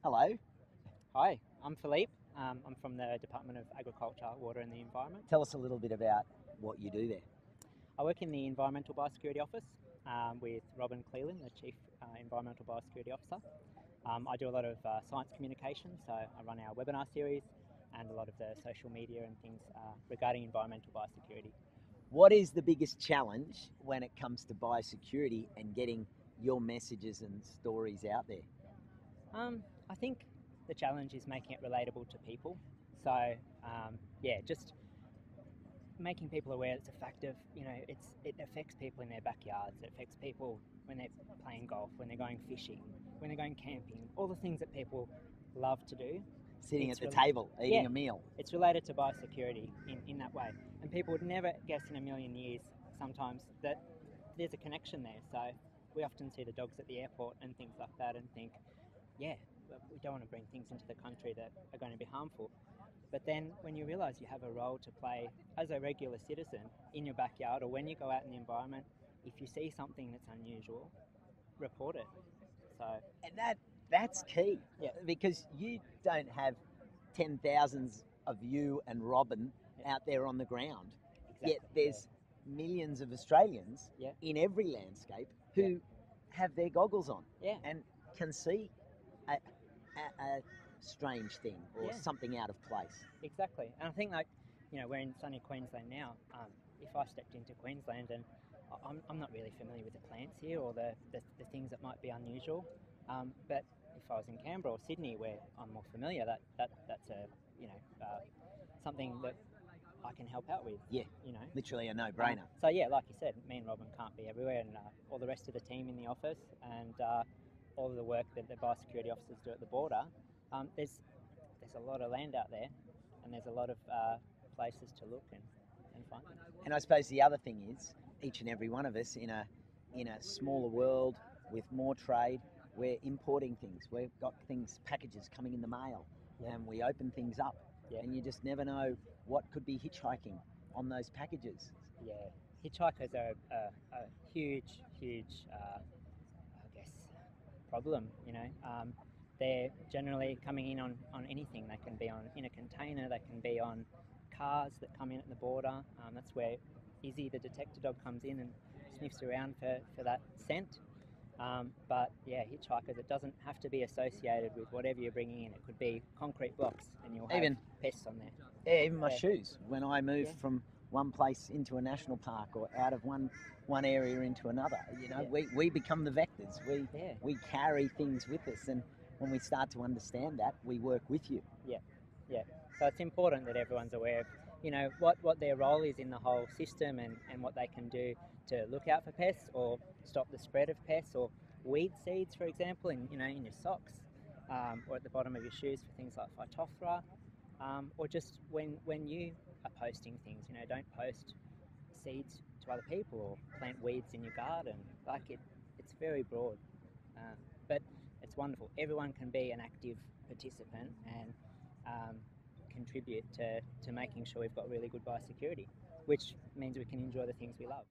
Hello. Hi, I'm Philippe. I'm from the Department of Agriculture, Water and the Environment. Tell us a little bit about what you do there. I work in the Environmental Biosecurity Office with Robin Cleland, the Chief Environmental Biosecurity Officer. I do a lot of science communication, so I run our webinar series and a lot of the social media and things regarding environmental biosecurity. What is the biggest challenge when it comes to biosecurity and getting your messages and stories out there? I think the challenge is making it relatable to people. So just making people aware it's a fact of, it affects people in their backyards. It affects people when they're playing golf, when they're going fishing, when they're going camping, all the things that people love to do. Sitting at the table, eating a meal. It's related to biosecurity in that way. And people would never guess in a million years sometimes that there's a connection there. So we often see the dogs at the airport and things like that and think, we don't want to bring things into the country that are going to be harmful. But then when you realise you have a role to play as a regular citizen in your backyard or when you go out in the environment, if you see something that's unusual, report it. So And that's key. Yeah. Because you don't have 10,000s of you and Robin out there on the ground. Exactly. Yet there's millions of Australians in every landscape who have their goggles on and can see a strange thing or something out of place. Exactly. And I think we're in sunny Queensland now. If I stepped into Queensland and I'm not really familiar with the plants here or the things that might be unusual, but if I was in Canberra or Sydney where I'm more familiar, that's something that I can help out with. Yeah, literally a no-brainer. So like you said, me and Robin can't be everywhere, and all the rest of the team in the office and all of the work that the biosecurity officers do at the border. There's a lot of land out there, and there's a lot of places to look and find things. And I suppose the other thing is, each and every one of us in a smaller world with more trade, we're importing things. We've got packages coming in the mail, and we open things up, and you just never know what could be hitchhiking on those packages. Yeah, hitchhikers are a huge, problem. They're generally coming in on anything. They can be in a container. They can be on cars that come in at the border. That's where Izzy, the detector dog, comes in and sniffs around for that scent. Hitchhikers, it doesn't have to be associated with whatever you're bringing in. It could be concrete blocks and you'll have pests on there. Yeah, even my shoes. When I move from one place into a national park or out of one area into another, we become the vectors. We carry things with us, and when we start to understand that, we work with you. Yeah. So it's important that everyone's aware of, what their role is in the whole system and what they can do to look out for pests or stop the spread of pests, or weed seeds, for example, in your socks or at the bottom of your shoes for things like Phytophthora, or just when you are posting things, don't post seeds to other people or plant weeds in your garden. It's very broad, but it's wonderful. Everyone can be an active participant and contribute to making sure we've got really good biosecurity, which means we can enjoy the things we love.